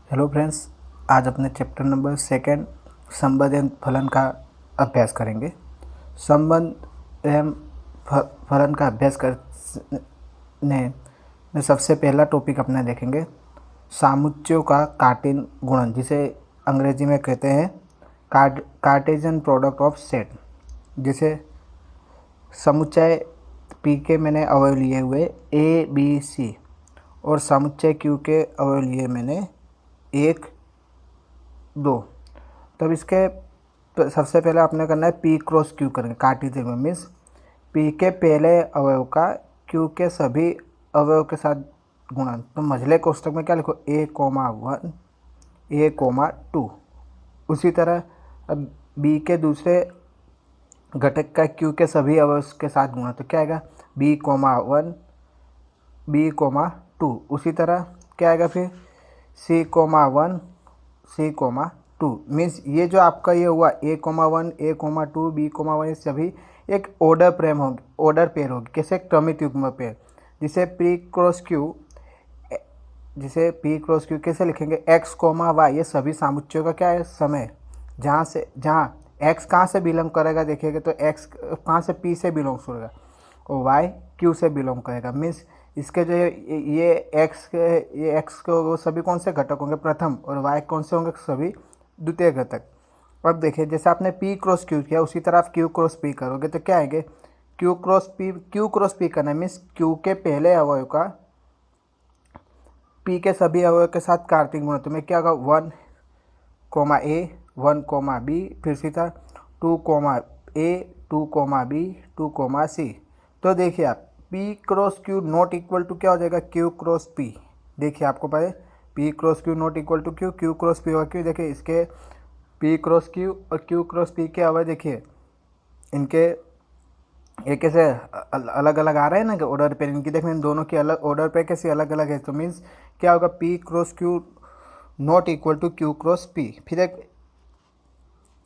Hello friends, आज अपने chapter number second संबंध एवं फलन का अभ्यास करेंगे। संबंध एवं फलन का अभ्यास करने में सबसे पहला टॉपिक अपना देखेंगे सामुच्चयों का कार्टेशियन गुणन, जिसे अंग्रेजी में कहते हैं कार्टेशियन प्रोडक्ट ऑफ सेट। जिसे समुच्चय P के मैंने अवयव लिए हुए A, B, C और समुच्चय Q के अवयव लिए मैंने 1, 2। तब इसके सबसे पहले आपने करना है P क्रॉस Q करेंगे। कार्टेशियन में मीन्स P के पहले अवयव का Q के सभी अवयव के साथ गुणन। तो मझले कोष्ठक में क्या लिखो A,1 A,2। उसी तरह अब B के दूसरे घटक का Q के सभी अवयव के साथ गुणा, तो क्या आएगा B,1 B,2। उसी तरह क्या आएगा फिर C,1 C,2। मीन्स ये जो आपका ये हुआ A,1 A,2 B,1 ये सभी एक ऑर्डर प्रेम होगी, ऑर्डर पेयर होगी। कैसे? क्रमित युग्म पेयर। जिसे P क्रॉस Q कैसे लिखेंगे X, Y। ये सभी सामुच्चयों का क्या है? समय। जहाँ X कहाँ से बिलोंग करेगा देखिएगा तो X कहाँ से P से बिलोंग करेगा और Y Q से बिलोंग करेगा। मीन्स इसके जो ये X के वो सभी कौन से घटक होंगे? प्रथम। और Y कौन से होंगे? सभी द्वितीय घटक। अब देखिए जैसे आपने P क्रॉस Q किया उसी तरह आप Q क्रॉस P करोगे तो क्या आएंगे Q क्रॉस P करना मीन्स Q के पहले अवयव का P के सभी अवयव के साथ कार्तीक गुणन। तो मैं क्या होगा 1, A 1, B। फिर इसी तरह 2, A 2, B 2, C। तो देखिए आप P cross Q not equal to क्या हो जाएगा Q क्रॉस P। देखिए आपको पता है P cross Q not equal to Q cross P। और क्यों? देखिए इसके P क्रॉस Q और Q क्रॉस P के अवयव देखिए इनके एक कैसे अलग अलग आ रहे हैं ना कि ऑर्डर पे। इनकी देखने इन दोनों की अलग ऑर्डर पे कैसे अलग अलग है। तो मीन्स क्या होगा P cross Q not equal to Q cross P। फिर एक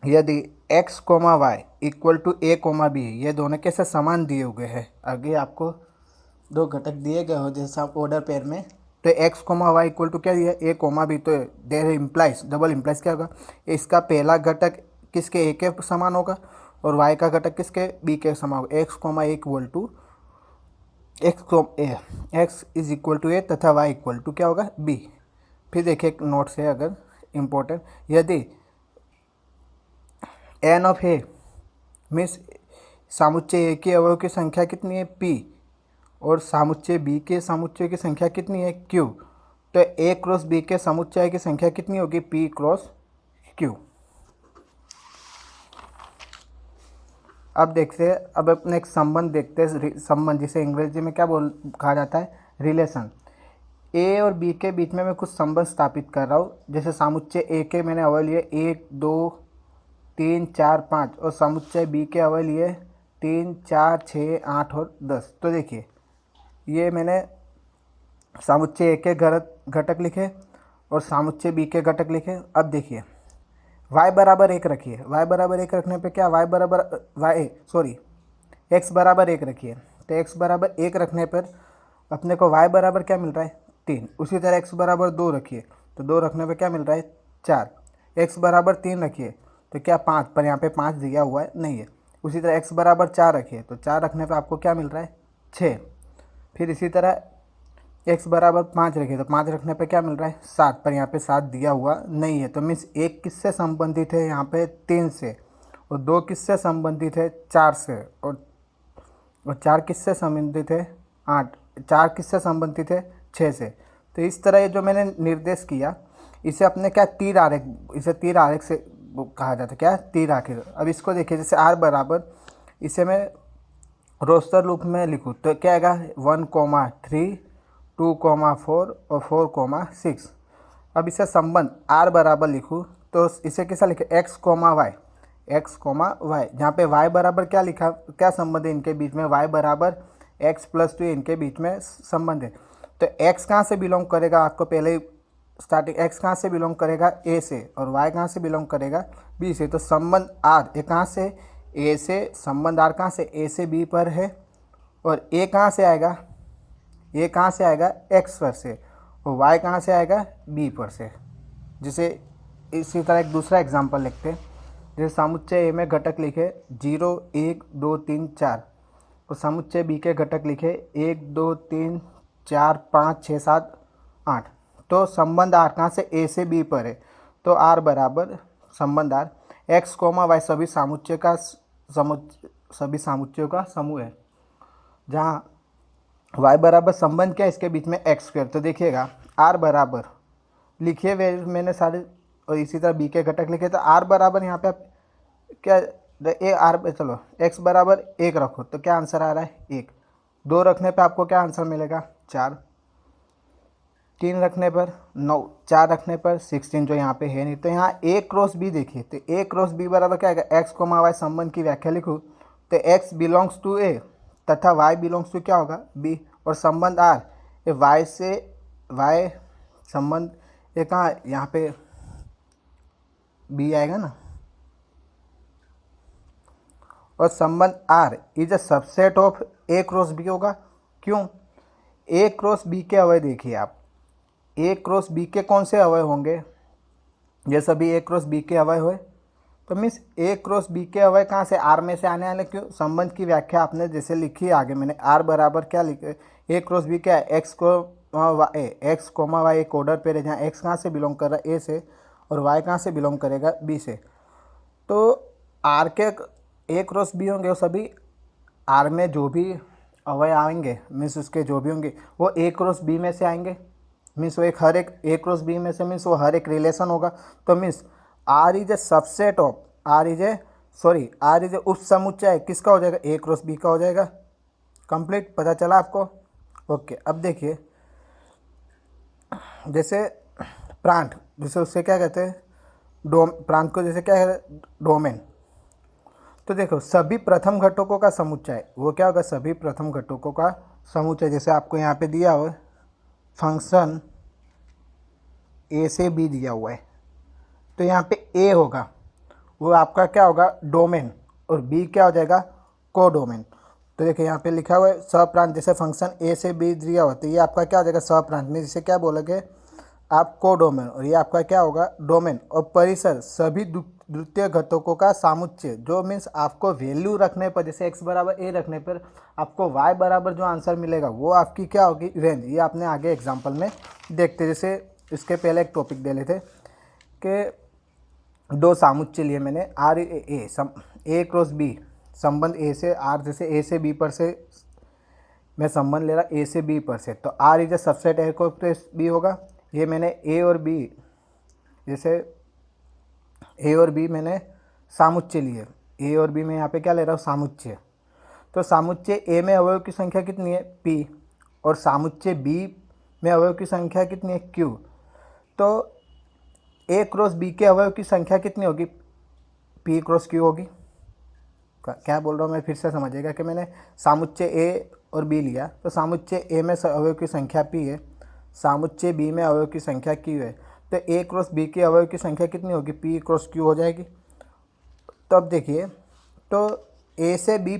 यदि X, Y equal to A, B ये दोनों कैसे समान दिए हुए हैं। आगे आपको दो घटक दिए गए हो जैसे आप ऑर्डर पेयर में, तो X, Y इक्वल टू क्या दिया A, B। तो देयर इम्प्लाइज डबल इम्प्लाइज क्या होगा इसका पहला घटक किसके A के समान होगा और Y का घटक किसके B के समान होगा। X, A equal to X is equal to A तथा Y इक्वल टू क्या होगा B। फिर देखिए एक नोट से अगर इम्पोर्टेंट, यदि एन ऑफ ए मीन्स सामुच्चय ए के अवयव की संख्या कितनी है P और सामुच्चय B के समुच्चय की संख्या कितनी है Q। तो A क्रॉस B के समुच्चय की संख्या कितनी होगी P क्रॉस Q। अब देखते हैं, अब अपने एक संबंध देखते हैं। संबंध जिसे अंग्रेजी में क्या कहा जाता है रिलेशन। A और B के बीच में मैं कुछ संबंध स्थापित कर रहा हूँ। जैसे सामुच्चय A के मैंने अवयव लिए 1, 2, 3, 4, 5 और समुच्चय B के अवयव लिए 3, 4, 6, 8 और 10। तो देखिए ये मैंने समुच्चय A के घटक लिखे और समुच्चय B के घटक लिखे। अब देखिए y बराबर 1 रखिए। y बराबर 1 रखने पे क्या x बराबर 1 रखिए। तो x बराबर 1 रखने पर अपने को y बराबर क्या मिल रहा है 3। उसी तरह x बराबर 2 रखिए तो 2 रखने पे क्या मिल रहा है 4। x बराबर 3 रखिए तो क्या 5, पर यहाँ पे 5 दिया हुआ है नहीं है। उसी तरह x बराबर 4 रखिए तो 4 रखने पे आपको क्या मिल रहा है 6। फिर इसी तरह x बराबर 5 रखिए तो 5 रखने पे क्या मिल रहा है 7, पर यहाँ पे 7 दिया हुआ नहीं है। तो मीन्स 1 किससे संबंधित है यहाँ पे 3 से, और 2 किससे संबंधित है 4 से, और 4 किससे संबंधित है 8, 4 किससे संबंधित है 6 से। तो इस तरह ये जो मैंने निर्देश किया इसे अपने क्या तीर आरेख, इसे तीर आरेख से कहा जाता है। क्या तीर आरेख। अब इसको देखिए जैसे r बराबर, इसे मैं रोस्टर रूप में लिखूँ तो क्या आएगा 1,3, 2,4 और 4,6। अब इसे संबंध r बराबर लिखूँ तो इसे कैसा लिखे x, y। जहाँ पे y बराबर क्या लिखा, क्या संबंध है इनके बीच में y बराबर x + 2 इनके बीच में संबंध है। तो x कहाँ से बिलोंग करेगा, आपको पहले स्टार्टिंग x कहाँ से बिलोंग करेगा a से और y कहाँ से बिलोंग करेगा b से। तो संबंध r ये कहाँ से a से, संबंध r कहाँ से a से b पर है और a कहाँ से आएगा x पर से और y कहाँ से आएगा b पर से। जैसे इसी तरह एक दूसरा एग्जांपल लिखते हैं। जैसे समुच्चय ए में घटक लिखे 0 1 2 3 4 और समुच्चय बी के घटक लिखे 1 2 3 4 5 6 7 8। तो संबंध आर कहाँ से ए से बी पर है, तो आर बराबर संबंध आर एक्स कोमा वाई सभी सामुच्चयों का समूह है, जहाँ y बराबर संबंध क्या है इसके बीच में एक्स स्क्वायर। तो देखिएगा r बराबर लिखिए वे मैंने सारे, और इसी तरह b के घटक लिखे। तो r बराबर यहाँ पे आप क्या चलो x बराबर 1 रखो तो क्या आंसर आ रहा है 1। 2 रखने पे आपको क्या आंसर मिलेगा 4, 3 रखने पर 9, 4 रखने पर 16 जो यहाँ पे है नहीं। तो यहाँ a क्रॉस b देखिए, तो a क्रॉस b बराबर क्या आएगा x कोमा y संबंध की व्याख्या लिखूँ तो x बिलोंग्स टू a तथा y बिलोंग्स टू क्या होगा b, और संबंध r ये y से y संबंध ये कहाँ यहाँ पे b आएगा ना, और संबंध r is a subset of a cross b होगा। क्यों, a क्रॉस b के अवयव देखिए आप, a क्रॉस b के कौन से अवयव होंगे, ये सभी a क्रॉस b के अवयव हुए। तो मीन्स a क्रॉस b के अवयव कहाँ से r में से आने वाले। क्यों, संबंध की व्याख्या आपने जैसे लिखी है आगे मैंने r बराबर क्या लिखे, a क्रॉस b क्या है एक्स कोमा वाई एक ऑर्डर पे रहे, जहाँ x कहाँ से बिलोंग कर रहा है a से और y कहाँ से बिलोंग करेगा b से। तो r के a क्रॉस b होंगे वो सभी r में जो भी अवयव आएंगे मीन्स उसके जो भी होंगे वो a क्रॉस b में से आएंगे। मीन्स वो एक हर एक a क्रॉस b में से मीन्स वो हर एक रिलेशन होगा। तो means R is a subset of R is a उप समुच्चय किसका हो जाएगा a क्रॉस b का हो जाएगा। कंप्लीट पता चला आपको। ओके, अब देखिए जैसे प्रांत, जैसे उससे क्या कहते हैं प्रांत को जैसे क्या है डोमेन। तो देखो सभी प्रथम घटकों का समुच्चय वो क्या होगा, सभी प्रथम घटकों का समुच्चय। जैसे आपको यहाँ पे दिया हुआ है फंक्शन a से b दिया हुआ है, तो यहाँ पे a होगा वो आपका क्या होगा डोमेन, और b क्या हो जाएगा कोडोमेन। तो देखिए यहाँ पे लिखा हुआ है सप्रांत, जैसे फंक्शन a से b दिया हुआ तो ये आपका क्या हो जाएगा सप्रांत में, जिसे क्या बोलोगे आप कोडोमेन, और ये आपका क्या होगा डोमेन। और परिसर सभी द्वितीय घटकों का सामुच्चय, जो मीन्स आपको वैल्यू रखने पर जैसे x बराबर a रखने पर आपको y बराबर जो आंसर मिलेगा वो आपकी क्या होगी रेंज। ये आपने आगे एग्जाम्पल में देखते, जैसे इसके पहले एक टॉपिक दे लेते कि 2 सामुच्चय लिए मैंने आर ए क्रॉस बी संबंध a से r, जैसे a से b पर से मैं संबंध ले रहा a से b पर से, तो r is a subset a को b होगा। ये मैंने a और b, जैसे a और b मैंने सामुच्चय लिए, a और b में यहाँ पे क्या ले रहा हूँ सामुच्चय। तो सामुच्चय a में अवयव की संख्या कितनी है p, और सामुच्चय b में अवयव की संख्या कितनी है q। तो a क्रॉस b के अवयव की संख्या कितनी होगी p क्रॉस q होगी। क्या बोल रहा हूँ मैं फिर से समझिएगा कि मैंने सामुच्चय a और b लिया, तो सामुच्चय a में अवयव की संख्या p है, सामुच्चय b में अवयव की संख्या q है। तो a क्रॉस b के अवयव की संख्या कितनी होगी p क्रॉस q हो जाएगी। तो अब देखिए तो a से b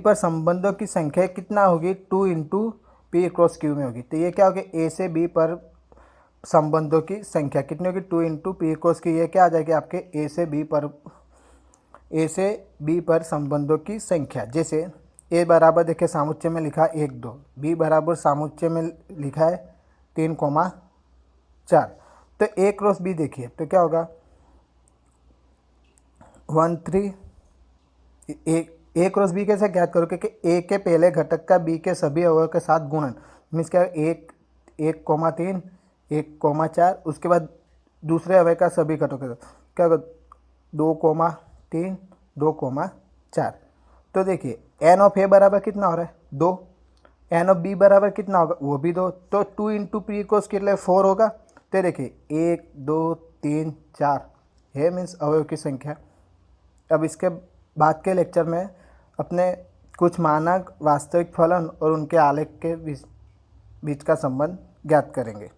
पर संबंधों की संख्या कितना होगी 2 इंटू p क्रॉस q में होगी। तो ये क्या होगी a से b पर संबंधों की संख्या कितनी होगी 2 इंटू p क्रॉस q। ये क्या आ जाएगी आपके a से b पर संबंधों की संख्या। जैसे a बराबर देखिए सामुच्चय में लिखा है 1 2, b बराबर सामुच्चय में लिखा है 3 4। तो a क्रॉस b देखिए तो क्या होगा 1 3। a क्रॉस b कैसे ज्ञात करो, क्योंकि a के पहले घटक का b के सभी अवयव के साथ गुणन, मीन्स क्या 1 3 1 4, उसके बाद दूसरे अवयव का सभी घटकों के साथ क्या होगा 2 3 2 4। तो देखिए n ऑफ a बराबर कितना हो रहा है 2, n ऑफ b बराबर कितना होगा वो भी 2, तो 2 इंटू p क्रॉस कितने 4 होगा। तो देखिए 1 2 3 4 है मीन्स अवयव की संख्या। अब इसके बाद के लेक्चर में अपने कुछ मानक वास्तविक फलन और उनके आलेख के बीच का संबंध ज्ञात करेंगे।